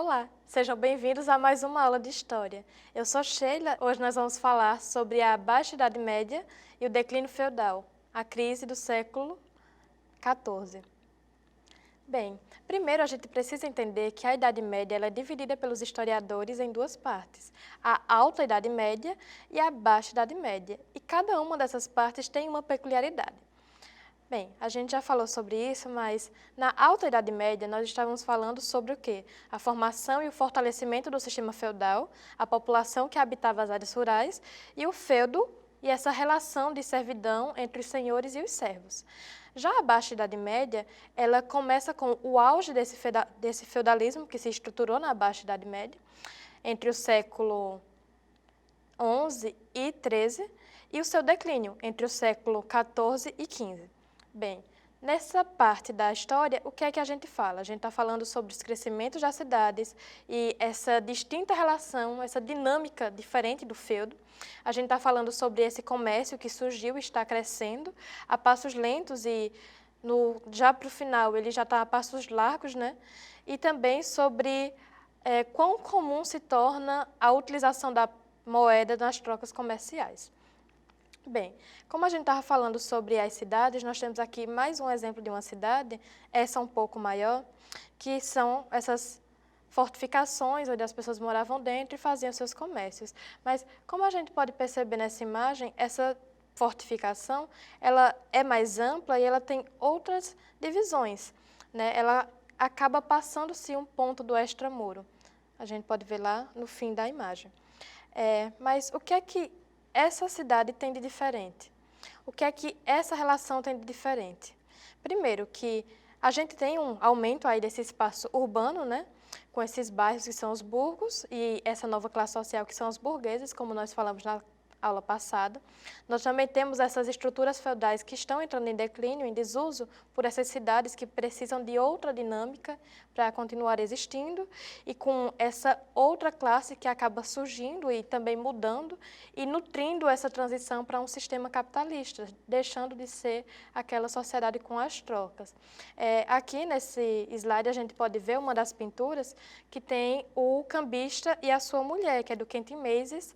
Olá, sejam bem-vindos a mais uma aula de História. Eu sou Sheila, hoje nós vamos falar sobre a Baixa Idade Média e o declínio feudal, a crise do século XIV. Bem, primeiro a gente precisa entender que a Idade Média ela é dividida pelos historiadores em duas partes, a Alta Idade Média e a Baixa Idade Média, e cada uma dessas partes tem uma peculiaridade. Bem, a gente já falou sobre isso, mas na Alta Idade Média nós estávamos falando sobre o quê? A formação e o fortalecimento do sistema feudal, a população que habitava as áreas rurais e o feudo e essa relação de servidão entre os senhores e os servos. Já a Baixa Idade Média, ela começa com o auge desse feudalismo que se estruturou na Baixa Idade Média, entre o século XI e XIII, e o seu declínio entre o século XIV e XV. Bem, nessa parte da história, o que é que a gente fala? A gente está falando sobre os crescimentos das cidades e essa distinta relação, essa dinâmica diferente do feudo. A gente está falando sobre esse comércio que surgiu e está crescendo a passos lentos e já para o final ele já está a passos largos, né? E também sobre quão comum se torna a utilização da moeda nas trocas comerciais. Bem, como a gente estava falando sobre as cidades, nós temos aqui mais um exemplo de uma cidade, essa um pouco maior, que são essas fortificações onde as pessoas moravam dentro e faziam seus comércios. Mas, como a gente pode perceber nessa imagem, essa fortificação ela é mais ampla e ela tem outras divisões, né? Ela acaba passando-se um ponto do extramuro. A gente pode ver lá no fim da imagem. Mas o que é que essa cidade tem de diferente? O que é que essa relação tem de diferente? Primeiro, que a gente tem um aumento aí desse espaço urbano, né? Com esses bairros que são os burgos e essa nova classe social que são os burgueses, como nós falamos na aula passada. Nós também temos essas estruturas feudais que estão entrando em declínio, em desuso, por essas cidades que precisam de outra dinâmica para continuar existindo, e com essa outra classe que acaba surgindo e também mudando e nutrindo essa transição para um sistema capitalista, deixando de ser aquela sociedade com as trocas. Aqui nesse slide a gente pode ver uma das pinturas que tem o cambista e a sua mulher, que é do Quentin Mason,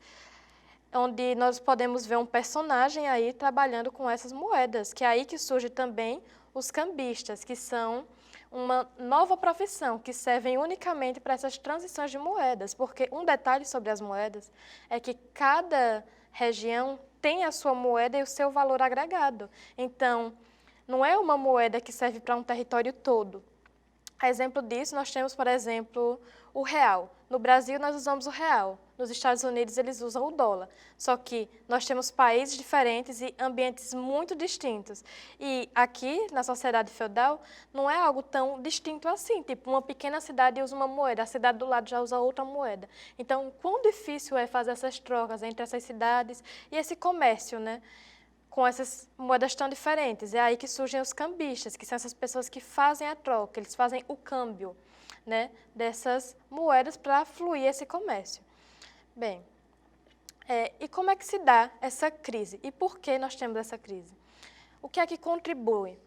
onde nós podemos ver um personagem aí trabalhando com essas moedas, que é aí que surge também os cambistas, que são uma nova profissão, que servem unicamente para essas transições de moedas, porque um detalhe sobre as moedas é que cada região tem a sua moeda e o seu valor agregado. Então, não é uma moeda que serve para um território todo. A exemplo disso, nós temos, por exemplo, o real. No Brasil, nós usamos o real. Nos Estados Unidos, eles usam o dólar. Só que nós temos países diferentes e ambientes muito distintos. E aqui, na sociedade feudal, não é algo tão distinto assim. Tipo, uma pequena cidade usa uma moeda, a cidade do lado já usa outra moeda. Então, quão difícil é fazer essas trocas entre essas cidades e esse comércio, né? Com essas moedas tão diferentes. É aí que surgem os cambistas, que são essas pessoas que fazem a troca, eles fazem o câmbio, né, dessas moedas para fluir esse comércio. Bem, e como é que se dá essa crise? E por que nós temos essa crise? O que é que contribui?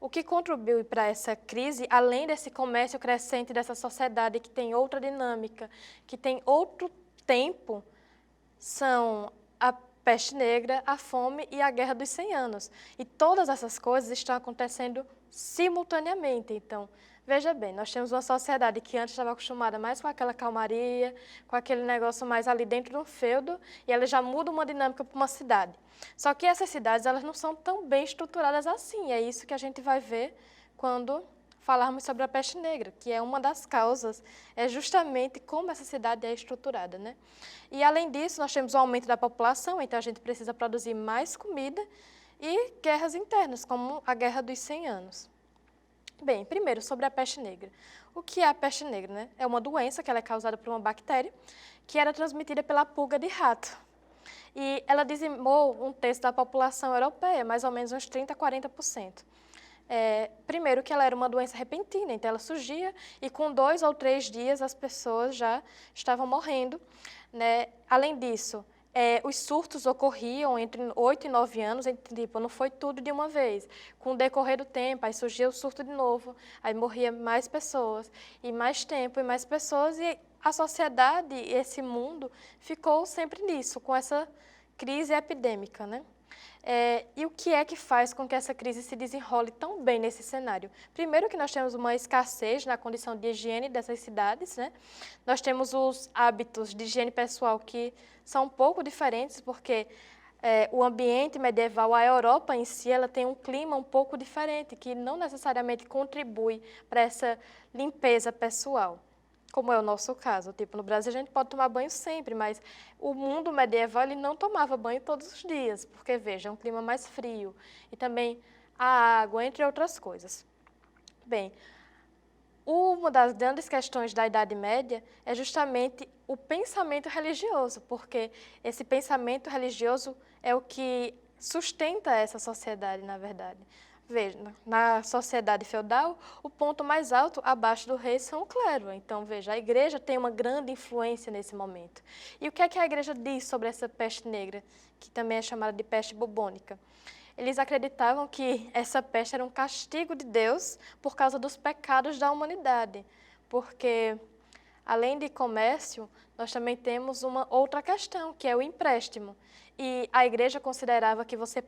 O que contribui para essa crise, além desse comércio crescente dessa sociedade que tem outra dinâmica, que tem outro tempo, são a peste negra, a fome e a guerra dos 100 anos. E todas essas coisas estão acontecendo simultaneamente. Então, veja bem, nós temos uma sociedade que antes estava acostumada mais com aquela calmaria, com aquele negócio mais ali dentro do feudo, e ela já muda uma dinâmica para uma cidade. Só que essas cidades, elas não são tão bem estruturadas assim. É isso que a gente vai ver quando falarmos sobre a peste negra, que é uma das causas, é justamente como essa cidade é estruturada, né? E, além disso, nós temos o aumento da população, então a gente precisa produzir mais comida e guerras internas, como a Guerra dos 100 anos. Bem, primeiro, sobre a peste negra. O que é a peste negra, né? É uma doença que ela é causada por uma bactéria que era transmitida pela pulga de rato. E ela dizimou um terço da população europeia, mais ou menos uns 30% a 40%. Primeiro que ela era uma doença repentina, então ela surgia e com 2 ou 3 dias as pessoas já estavam morrendo, né? Além disso, Os surtos ocorriam entre 8 e 9 anos, tipo, não foi tudo de uma vez. Com o decorrer do tempo, aí surgia o surto de novo, aí morria mais pessoas, e mais tempo, e mais pessoas, e a sociedade, esse mundo, ficou sempre nisso, com essa crise epidêmica, né? E o que é que faz com que essa crise se desenrole tão bem nesse cenário? Primeiro que nós temos uma escassez na condição de higiene dessas cidades, né? Nós temos os hábitos de higiene pessoal que são um pouco diferentes, porque o ambiente medieval, a Europa em si, ela tem um clima um pouco diferente, que não necessariamente contribui para essa limpeza pessoal, como é o nosso caso. Tipo, no Brasil a gente pode tomar banho sempre, mas o mundo medieval ele não tomava banho todos os dias, porque, veja, é um clima mais frio, e também a água, entre outras coisas. Bem, uma das grandes questões da Idade Média é justamente o pensamento religioso, porque esse pensamento religioso é o que sustenta essa sociedade, na verdade. Veja, na sociedade feudal, o ponto mais alto abaixo do rei são o clero. Então, veja, a igreja tem uma grande influência nesse momento. E o que é que a igreja diz sobre essa peste negra, que também é chamada de peste bubônica? Eles acreditavam que essa peste era um castigo de Deus por causa dos pecados da humanidade, porque, além de comércio, nós também temos uma outra questão, que é o empréstimo. E a igreja considerava que você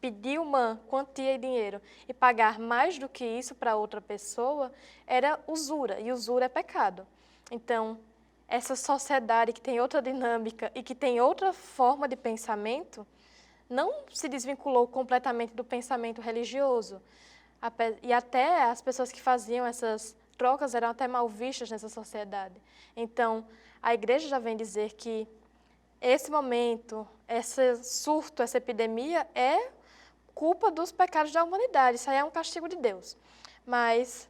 pedir uma quantia de dinheiro e pagar mais do que isso para outra pessoa era usura, e usura é pecado. Então, essa sociedade que tem outra dinâmica e que tem outra forma de pensamento, não se desvinculou completamente do pensamento religioso. E até as pessoas que faziam essas trocas eram até mal vistas nessa sociedade. Então, a igreja já vem dizer que esse momento, esse surto, essa epidemia é culpa dos pecados da humanidade. Isso aí é um castigo de Deus. Mas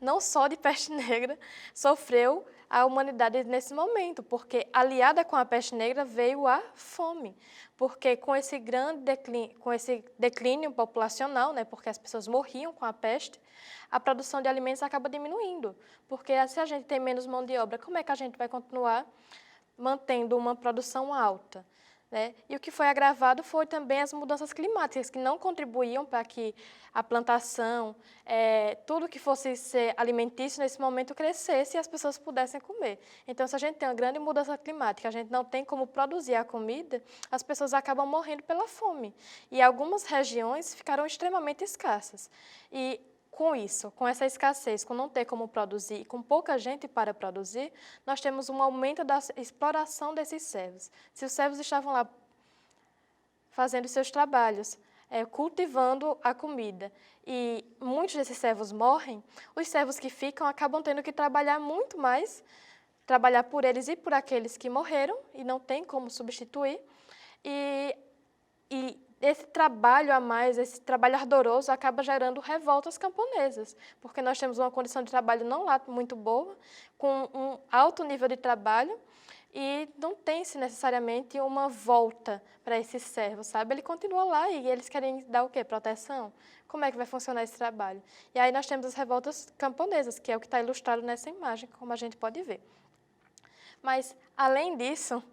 não só de peste negra sofreu a humanidade nesse momento, porque aliada com a peste negra veio a fome, porque com esse grande declínio populacional, né, porque as pessoas morriam com a peste, a produção de alimentos acaba diminuindo, porque se a gente tem menos mão de obra, como é que a gente vai continuar mantendo uma produção alta? Né? E o que foi agravado foi também as mudanças climáticas, que não contribuíam para que a plantação, tudo que fosse ser alimentício nesse momento crescesse e as pessoas pudessem comer. Então, se a gente tem uma grande mudança climática, a gente não tem como produzir a comida, as pessoas acabam morrendo pela fome. E algumas regiões ficaram extremamente escassas. E com isso, com essa escassez, com não ter como produzir, com pouca gente para produzir, nós temos um aumento da exploração desses servos. Se os servos estavam lá fazendo seus trabalhos, cultivando a comida, e muitos desses servos morrem, os servos que ficam acabam tendo que trabalhar muito mais, trabalhar por eles e por aqueles que morreram, e não tem como substituir, e esse trabalho a mais, esse trabalho ardoroso, acaba gerando revoltas camponesas, porque nós temos uma condição de trabalho não lá muito boa, com um alto nível de trabalho, e não tem-se necessariamente uma volta para esse servo, sabe? Ele continua lá e eles querem dar o quê? Proteção? Como é que vai funcionar esse trabalho? E aí nós temos as revoltas camponesas, que é o que está ilustrado nessa imagem, como a gente pode ver. Mas, além disso,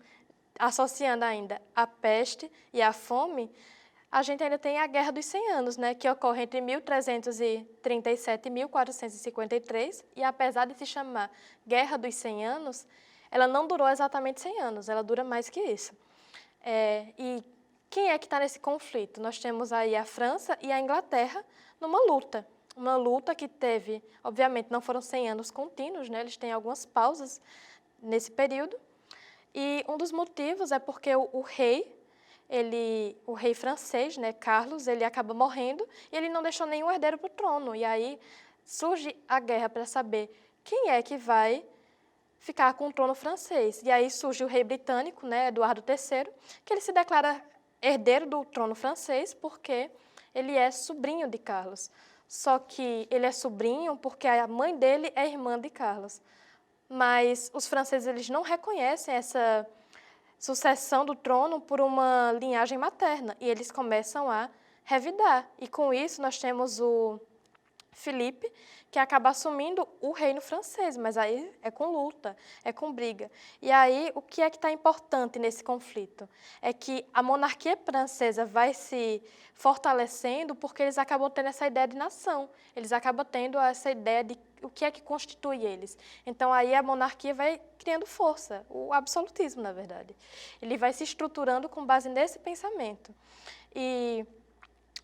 associando ainda a peste e a fome, a gente ainda tem a Guerra dos 100 Anos, né, que ocorre entre 1337 e 1453, e apesar de se chamar Guerra dos 100 Anos, ela não durou exatamente 100 anos, ela dura mais que isso. E quem é que está nesse conflito? Nós temos aí a França e a Inglaterra numa luta que teve, obviamente, não foram 100 anos contínuos, né, eles têm algumas pausas nesse período, e um dos motivos é porque o rei francês, né, Carlos, ele acaba morrendo e ele não deixou nenhum herdeiro para o trono. E aí surge a guerra para saber quem é que vai ficar com o trono francês. E aí surge o rei britânico, né, Eduardo III, que ele se declara herdeiro do trono francês porque ele é sobrinho de Carlos. Só que ele é sobrinho porque a mãe dele é irmã de Carlos. Mas os franceses eles não reconhecem essa sucessão do trono por uma linhagem materna, e eles começam a revidar. E com isso nós temos Filipe, que acaba assumindo o reino francês, mas aí é com luta, é com briga. E aí, o que é que está importante nesse conflito? É que a monarquia francesa vai se fortalecendo porque eles acabam tendo essa ideia de nação, eles acabam tendo essa ideia de o que é que constitui eles. Então, aí a monarquia vai criando força, o absolutismo, na verdade. Ele vai se estruturando com base nesse pensamento. E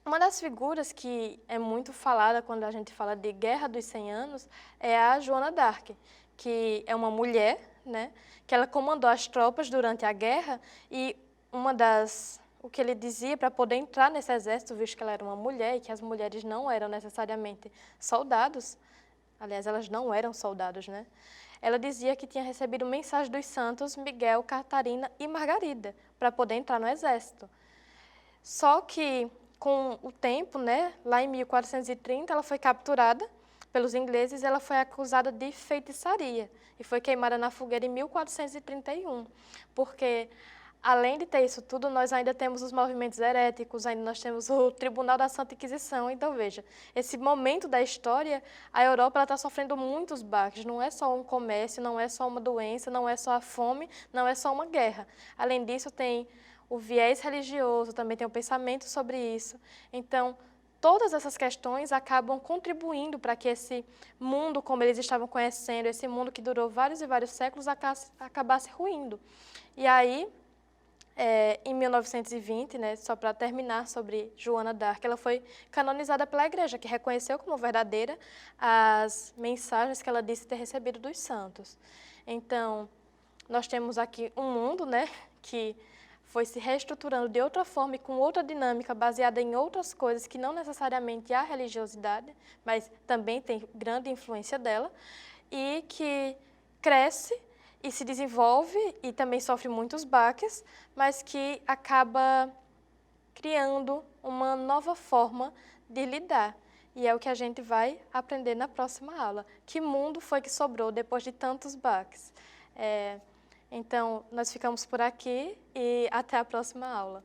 uma das figuras que é muito falada quando a gente fala de Guerra dos 100 Anos é a Joana d'Arc, que é uma mulher, né, que ela comandou as tropas durante a guerra e o que ele dizia para poder entrar nesse exército, visto que ela era uma mulher e que as mulheres não eram necessariamente soldados, aliás, elas não eram soldados, né? Ela dizia que tinha recebido mensagem dos santos Miguel, Catarina e Margarida para poder entrar no exército. Só que, com o tempo, né, lá em 1430, ela foi capturada pelos ingleses e ela foi acusada de feitiçaria e foi queimada na fogueira em 1431, porque, além de ter isso tudo, nós ainda temos os movimentos heréticos, ainda nós temos o Tribunal da Santa Inquisição. Então, veja, esse momento da história, a Europa está sofrendo muitos baques, não é só um comércio, não é só uma doença, não é só a fome, não é só uma guerra. Além disso, tem o viés religioso, também tem o pensamento sobre isso. Então, todas essas questões acabam contribuindo para que esse mundo, como eles estavam conhecendo, esse mundo que durou vários e vários séculos, acabasse ruindo. E aí, em 1920, né, só para terminar sobre Joana d'Arc, ela foi canonizada pela Igreja, que reconheceu como verdadeira as mensagens que ela disse ter recebido dos santos. Então, nós temos aqui um mundo, né, que foi se reestruturando de outra forma e com outra dinâmica, baseada em outras coisas que não necessariamente a religiosidade, mas também tem grande influência dela, e que cresce e se desenvolve e também sofre muitos baques, mas que acaba criando uma nova forma de lidar. E é o que a gente vai aprender na próxima aula. Que mundo foi que sobrou depois de tantos baques? Então, nós ficamos por aqui e até a próxima aula.